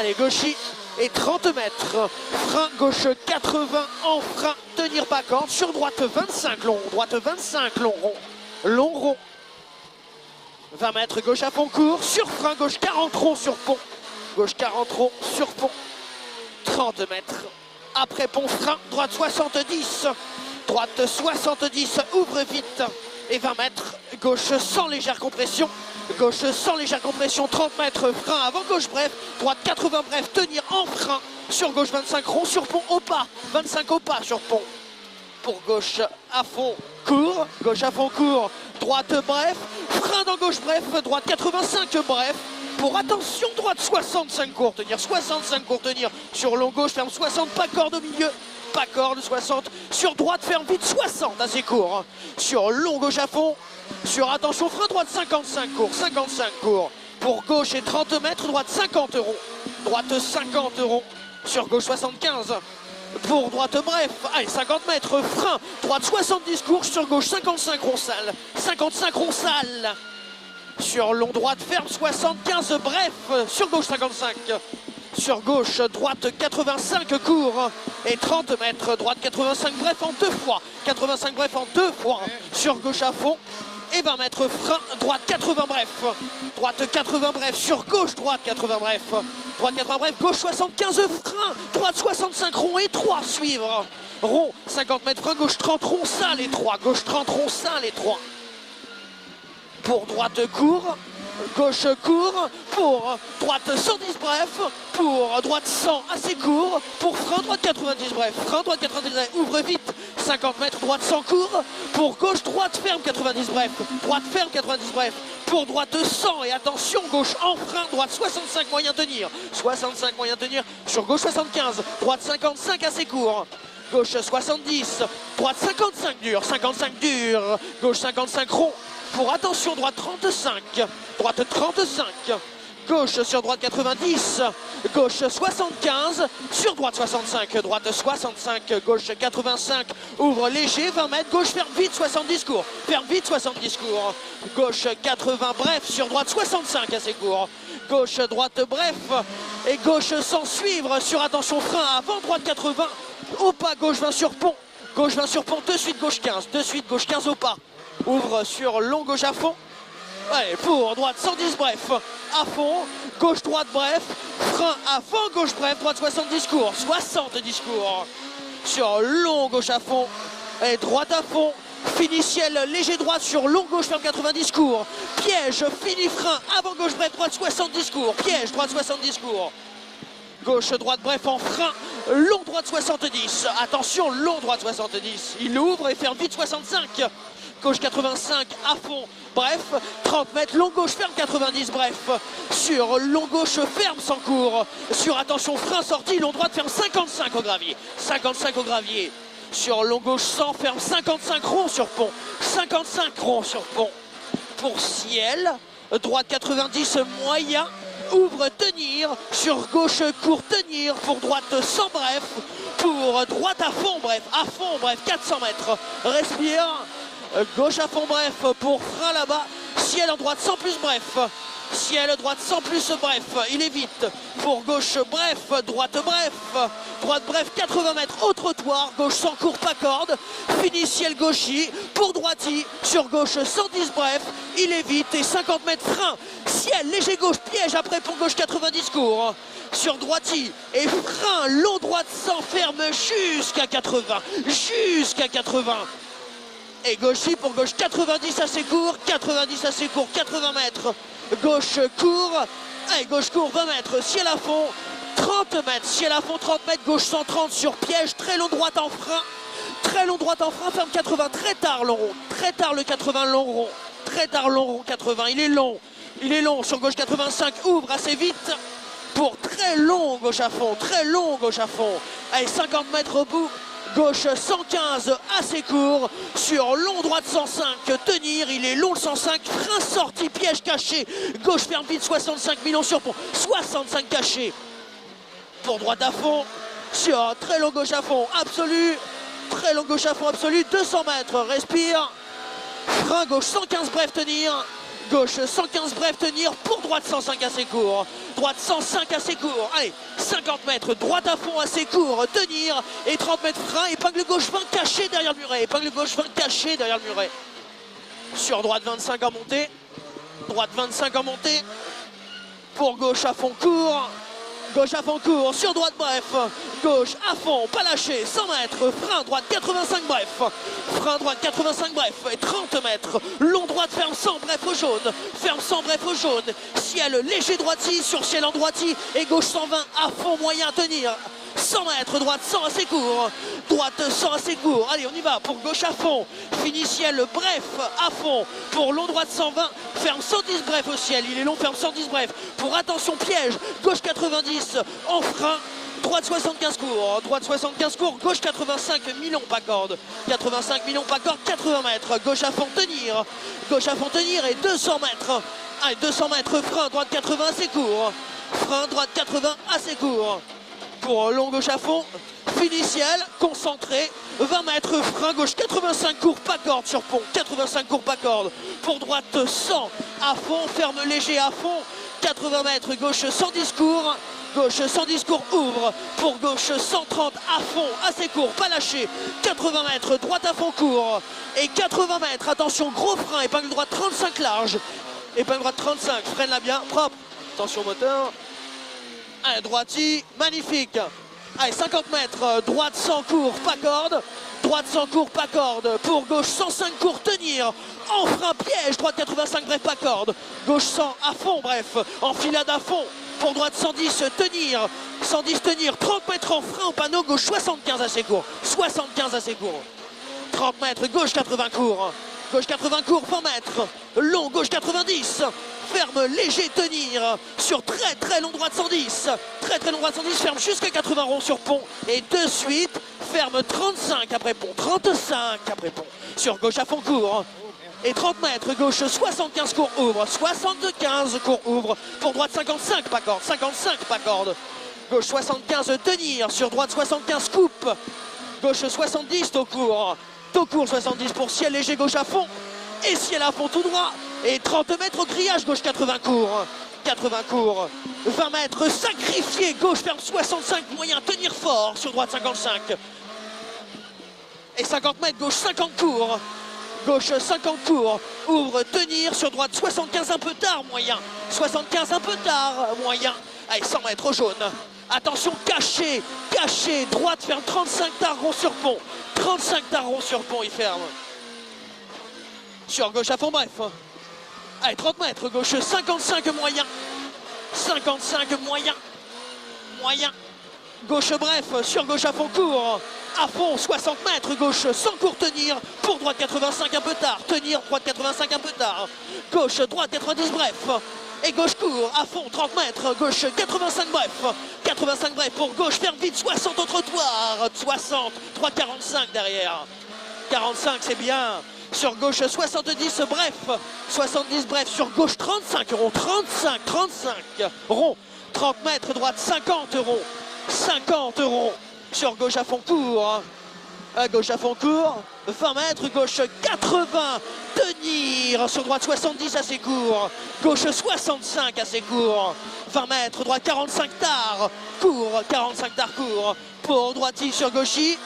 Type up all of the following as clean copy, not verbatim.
Allez, gauchis et 30 mètres. Frein gauche 80 en frein, tenir pas corde. Sur droite 25 long, droite 25 long rond. Long rond. 20 mètres gauche à fond court. Sur frein gauche 40 rond sur pont. Gauche 40 rond sur pont. 30 mètres. Après pont frein, droite 70. Droite 70, ouvre vite. Et 20 mètres, gauche sans légère compression. Gauche sans légère compression, 30 mètres, frein avant, gauche bref. Droite 80 bref, tenir en frein. Sur gauche 25 rond, sur pont au pas. 25 au pas sur pont. Pour gauche à fond court. Gauche à fond court. Droite bref. Frein dans gauche bref. Droite 85 bref. Pour attention, droite 65 court tenir. 65 court tenir. Sur long gauche, ferme 60, pas corde au milieu. Pas corde, 60. Sur droite, ferme vite, 60, assez court. Hein. Sur long gauche à fond. Sur attention, frein droite 55 court. 55 court. Pour gauche et 30 mètres, droite 50 euros. Droite 50 euros. Sur gauche 75. Pour droite bref, allez 50 mètres, frein, droite 70 court, sur gauche 55 ronsales, 55 ronsales. Sur long droite ferme 75 bref, sur gauche 55. Sur gauche, droite 85 court et 30 mètres, droite 85 bref en deux fois. 85 bref en deux fois, sur gauche à fond. Et 20 mètres frein, droite 80 bref. Droite 80 bref, sur gauche, droite 80 bref. Droite 80 bref, gauche 75 frein. Droite 65 rond et 3 suivre. Rond 50 mètres frein, gauche 30 rond sale et 3. Gauche 30 rond sale et 3. Pour droite court. Gauche court, pour droite 110 bref, pour droite 100 assez court, pour frein droite 90 bref, frein droite 90 bref, ouvre vite, 50 mètres, droite 100 court, pour gauche droite ferme 90 bref, droite ferme 90 bref, pour droite 100 et attention gauche en frein, droite 65 moyen tenir, 65 moyen tenir, sur gauche 75, droite 55 assez court. Gauche 70, droite 55 dur, 55 dur, gauche 55 rond. Pour attention, droite 35, droite 35, gauche sur droite 90, gauche 75, sur droite 65, droite 65, gauche 85, ouvre léger, 20 mètres, gauche ferme vite, 70 court, ferme vite, 70 court, gauche 80 bref, sur droite 65 assez court, gauche droite bref, et gauche sans suivre, sur attention frein avant, droite 80, au pas, gauche 20 sur pont, gauche 20 sur pont, de suite gauche 15, de suite gauche 15 au pas. Ouvre sur long gauche à fond. Allez, pour droite 110 bref. À fond. Gauche droite bref. Frein à fond gauche bref. Droite 70 court. 70 court. Sur long gauche à fond. Et droite à fond. Fini ciel léger droite sur long gauche ferme 90 court. Piège fini frein avant gauche bref. Droite 70 court. Piège droite 70 court. Gauche droite bref en frein. Long droite 70. Attention long droite 70. Il ouvre et ferme vite 65. Gauche 85 à fond, bref, 30 mètres, long gauche ferme 90, bref, sur long gauche ferme sans cours, sur attention frein sortie, long droite ferme 55 au gravier, 55 au gravier, sur long gauche 100 ferme 55 rond sur pont, 55 rond sur pont, pour ciel, droite 90 moyen, ouvre tenir, sur gauche court tenir, pour droite 100 bref, pour droite à fond bref, 400 mètres, respire. Gauche à fond bref pour frein là-bas. Ciel en droite sans plus bref. Ciel droite sans plus bref. Il est vite. Pour gauche bref. Droite bref. Droite bref 80 mètres au trottoir. Gauche sans court pas corde. Fini ciel gauchy. Pour droiti. Sur gauche 110 bref. Il est vite et 50 mètres frein. Ciel léger gauche piège après pour gauche 90 court. Sur droiti et frein long droite sans ferme jusqu'à 80. Jusqu'à 80. Et gauchy pour gauche 90 assez court, 90 assez court, 80 mètres. Gauche court, et gauche court 20 mètres, ciel à fond, 30 mètres, ciel à fond 30 mètres, gauche 130 sur piège, très long droite en frein. Très long droite en frein, ferme 80, très tard long rond, très tard le 80 long rond, très tard long rond 80, il est long sur gauche 85, ouvre assez vite. Pour très long gauche à fond, très long gauche à fond. Allez, 50 mètres au bout. Gauche 115 assez court, sur long droite 105, tenir, il est long le 105, frein sorti, piège caché, gauche ferme vite 65 millions sur pont, 65 caché. Pour droite à fond, sur très long gauche à fond, absolu, très long gauche à fond absolu, 200 mètres, respire, frein gauche 115 bref tenir, Gauche 115 bref, tenir pour droite 105 assez court. Droite 105 assez court. Allez, 50 mètres, droite à fond assez court, tenir. Et 30 mètres frein, épingle gauche 20 caché derrière le muret. Épingle gauche 20 caché derrière le muret. Sur droite 25 en montée. Droite 25 en montée. Pour gauche à fond court. Gauche à fond court, sur droite bref, gauche à fond, pas lâché, 100 mètres, frein droite 85 bref, frein droite 85 bref, et 30 mètres, long droite ferme 100 bref au jaune, ferme 100 bref au jaune, ciel léger droiti sur ciel en droiti, et gauche 120 à fond moyen à tenir. 100 mètres, droite 100 assez court, droite 100 assez court, allez on y va, pour gauche à fond, fini ciel bref à fond, pour long droite 120, ferme 110 bref au ciel, il est long, ferme 110 bref, pour attention piège, gauche 90 en frein, droite 75 court, droite 75 court, gauche 85 millions pas corde, 85 millions pas corde, 80 mètres, gauche à fond tenir et 200 mètres, allez 200 mètres, frein droite 80 assez court, frein droite 80 assez court. Pour long gauche à fond, fini ciel, concentré, 20 mètres, frein gauche, 85 court, pas corde sur pont, 85 court, pas corde. Pour droite 100 à fond, ferme léger à fond, 80 mètres, gauche 110 court, gauche 110 court, ouvre. Pour gauche 130 à fond, assez court, pas lâché, 80 mètres, droite à fond court. Et 80 mètres, attention, gros frein, épingle droite 35 large, épingle droite 35, freine là bien, propre, attention moteur. Allez, droiti, magnifique. Allez, 50 mètres, droite 100 court, pas corde. Droite 100 court, pas corde. Pour gauche 105 court, tenir. En frein, piège, droite 85, bref, pas corde. Gauche 100 à fond, bref, enfilade à fond. Pour droite 110, tenir. 110, tenir. 30 mètres en frein au panneau, gauche 75 assez court. 75 assez court. 30 mètres, gauche 80 court. Gauche 80 court, 20 mètres. Long, gauche 90. Ferme, léger, tenir. Sur très long droite 110. Très long droite 110, ferme jusqu'à 80 ronds sur pont. Et de suite, ferme 35 après pont. 35 après pont. Sur gauche à fond court. Et 30 mètres, gauche 75 court, ouvre. 75 court, ouvre. Pour droite 55, pas corde. 55, pas corde. Gauche 75, tenir. Sur droite 75, coupe. Gauche 70, taux court. Taux court 70 pour ciel léger, gauche à fond. Et ciel à fond tout droit. Et 30 mètres au grillage, gauche 80 court. 80 court. 20 mètres sacrifié, gauche ferme 65 moyen, tenir fort sur droite 55. Et 50 mètres, gauche 50 court. Gauche 50 court. Ouvre, tenir sur droite 75 un peu tard, moyen. 75 un peu tard, moyen. Allez, 100 mètres au jaune. Attention, caché, droite ferme 35 tard rond sur pont. 35 tard rond sur pont, il ferme. Sur gauche à fond, bref. Allez, 30 mètres, gauche 55 moyen. 55 moyen. Moyen. Gauche bref, sur gauche à fond court. À fond, 60 mètres, gauche sans court tenir. Pour droite 85 un peu tard. Tenir, droite 85 un peu tard. Gauche, droite 90 bref. Et gauche court, à fond, 30 mètres. Gauche 85 bref. 85 bref pour gauche, ferme vite, 60 au trottoir. 60, 3,45 derrière. 45, c'est bien. Sur gauche 70 bref, 70 bref, sur gauche 35 rond, 35 rond, 30 mètres, droite 50 rond, 50 rond, sur gauche à fond court, à gauche à fond court, 20 mètres, gauche 80, tenir, sur droite 70 assez court, gauche 65 assez court, 20 mètres, droite 45 tard, court, 45 tard court, pour droiti sur gauchi.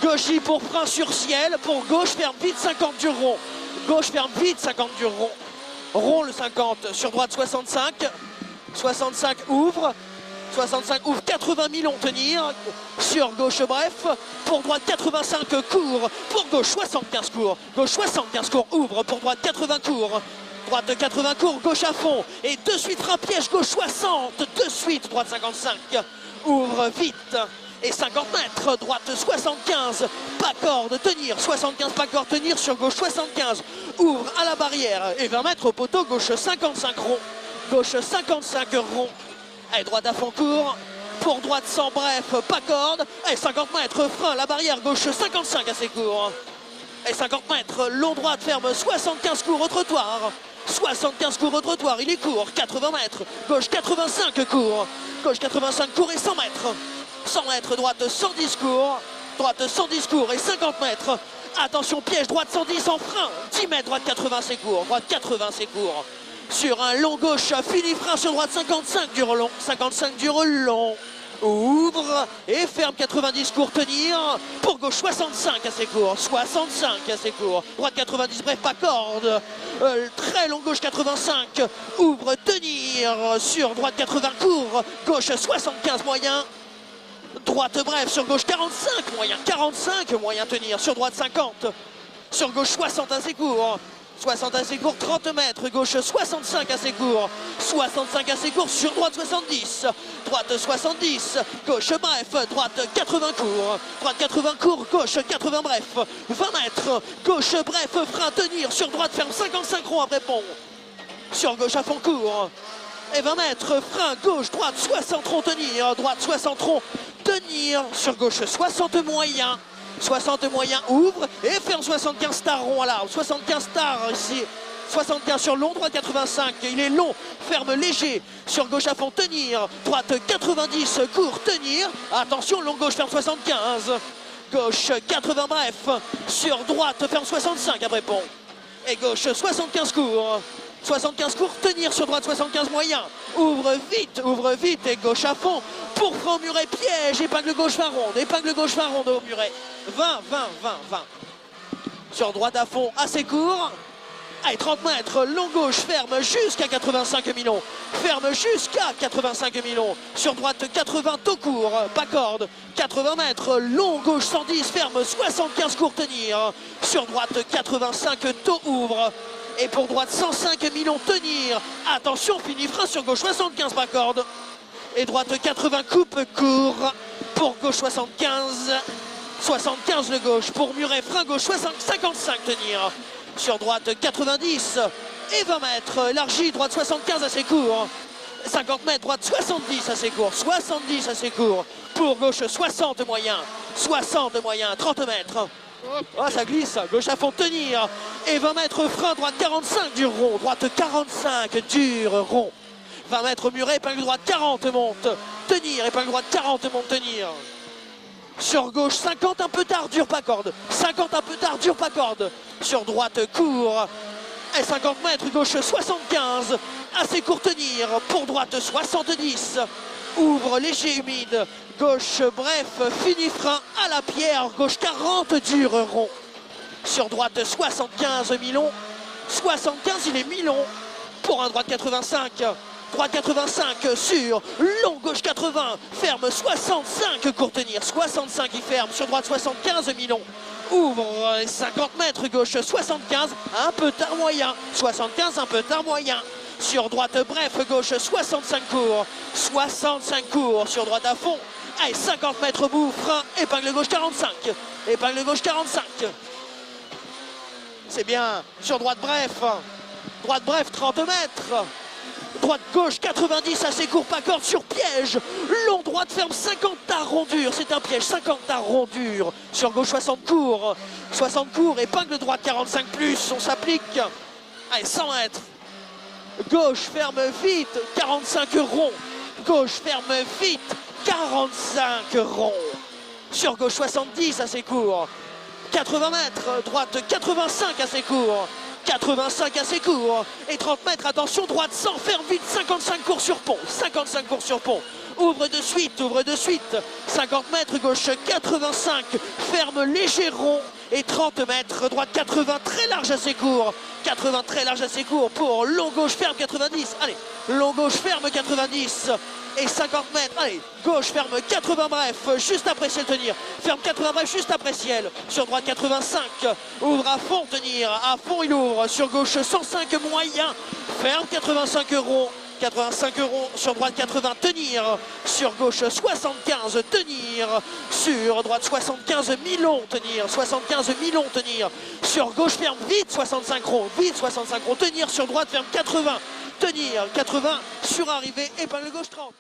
Gauchy pour frein sur ciel, pour gauche ferme vite 50 du rond. Gauche ferme vite 50 du rond. Rond le 50, sur droite 65. 65 ouvre. 65 ouvre, 80 millions tenir. Sur gauche bref, pour droite 85 court. Pour gauche 75 court. Gauche 75 court ouvre, pour droite 80 court. Droite 80 court, gauche à fond. Et de suite frein piège, gauche 60. De suite droite 55. Ouvre vite. Et 50 mètres, droite 75, pas corde, tenir, 75 pas corde, tenir, sur gauche 75, ouvre à la barrière, et 20 mètres au poteau, gauche 55 rond, gauche 55 rond, et droite à fond court, pour droite 100 bref, pas corde, et 50 mètres, frein, la barrière, gauche 55 assez court, et 50 mètres, long droite ferme, 75 court au trottoir, 75 court au trottoir, il est court, 80 mètres, gauche 85 court, gauche 85 court et 100 mètres. 100 mètres, droite 110 court, droite 110 court et 50 mètres. Attention, piège, droite 110 en frein, 10 10 mètres, droite 80, c'est court, droite 80, c'est court. Sur un long gauche, fini frein sur droite 55 du relong, 55 du relong. Ouvre et ferme 90 court, tenir. Pour gauche 65 assez court, 65 assez court. Droite 90, bref, pas corde. Très long gauche 85, ouvre, tenir. Sur droite 80 court, gauche 75 moyen. Droite bref, sur gauche 45 moyen, 45 moyen tenir. Sur droite 50, sur gauche 60 assez court. 60 assez court, 30 mètres, gauche 65 assez court, 65 assez court, sur droite 70, droite 70, gauche bref, droite 80 court, droite 80 court, gauche 80 bref, 20 mètres, gauche bref, frein, tenir, sur droite ferme 55 rond après pont, sur gauche à fond court, et 20 mètres, frein, gauche, droite 60 rond, tenir, droite 60 rond, tenir, sur gauche 60 moyen. 60 moyen, ouvre et ferme 75 stars rond à l'arbre. 75 stars ici. 75 sur long, droite 85. Il est long, ferme léger. Sur gauche à fond, tenir. Droite 90, court, tenir. Attention, long gauche, ferme 75. Gauche 80, bref. Sur droite, ferme 65 après pont. Et gauche 75 court. 75 court, tenir sur droite 75 moyen. Ouvre vite et gauche à fond. Pour frein au muret, piège, épingle gauche fin ronde, épingle gauche fin ronde au muret. 20. Sur droite à fond, assez court. Allez, 30 mètres, long gauche, ferme jusqu'à 85 millions. Ferme jusqu'à 85 millions. Sur droite 80, taux court, pas corde. 80 mètres, long gauche 110, ferme 75 court, tenir. Sur droite 85, taux ouvre. Et pour droite 105 millions, tenir. Attention, fini frein sur gauche 75, pas corde. Et droite 80, coupe court. Pour gauche 75. 75 le gauche. Pour muret, frein gauche 55 tenir. Sur droite 90 et 20 mètres. Élargi, droite 75 assez court. 50 mètres, droite 70 assez court. 70 assez court. Pour gauche 60 moyen. 60 moyen, 30 mètres. Oh, ça glisse, gauche à fond, tenir. Et 20 mètres, frein, droite 45 dur rond. Droite 45 dur rond. 20 mètres muret, épingle droite 40 monte. Tenir, épingle droite 40 monte, tenir. Sur gauche 50 un peu tard, dur pas corde. 50 un peu tard, dur pas corde. Sur droite court. Et 50 mètres, gauche 75. Assez court, tenir. Pour droite 70. Ouvre léger humide. Gauche bref, fini frein à la pierre. Gauche 40 dur rond. Sur droite 75 mi-long. 75 il est mi-long. Pour un droite 85. Droite 85 sur long gauche 80. Ferme 65 court tenir. 65 il ferme. Sur droite 75 mi-long. Ouvre 50 mètres gauche 75. Un peu tard moyen. 75 un peu tard moyen. Sur droite bref gauche 65 court. 65 court sur droite à fond. Allez, 50 mètres bout, frein, épingle gauche 45. Épingle gauche 45. C'est bien. Sur droite bref. Droite bref 30 mètres. Droite gauche 90 assez court, pas corde sur piège. Long droite ferme 50 tard rondure. C'est un piège, 50 tard rondure. Sur gauche 60 court. 60 court, épingle droite 45 plus. On s'applique. Allez, 100 mètres. Gauche ferme vite, 45 rond. Gauche ferme vite, 45 rond. Sur gauche 70 assez court. 80 mètres, droite 85 assez court. 85 assez court. Et 30 mètres, attention, droite 100, ferme vite, 55 court sur pont. 55 court sur pont. Ouvre de suite, ouvre de suite. 50 mètres, gauche 85, ferme léger rond. Et 30 mètres, droite 80, très large assez court. 80 très large assez court pour long gauche ferme 90. Allez, long gauche ferme 90. Et 50 mètres, allez, gauche ferme 80 bref, juste après ciel tenir. Ferme 80 bref, juste après ciel. Sur droite 85, ouvre à fond tenir. À fond il ouvre. Sur gauche 105 moyen, ferme 85 euros. 85 euros, sur droite 80, tenir. Sur gauche 75, tenir. Sur droite 75 mi-long, tenir. 75 mi-long, tenir. Sur gauche ferme vite 65 ronds, vite 65 ronds, tenir. Sur droite ferme 80, tenir. 80 sur arrivée, épingle gauche 30.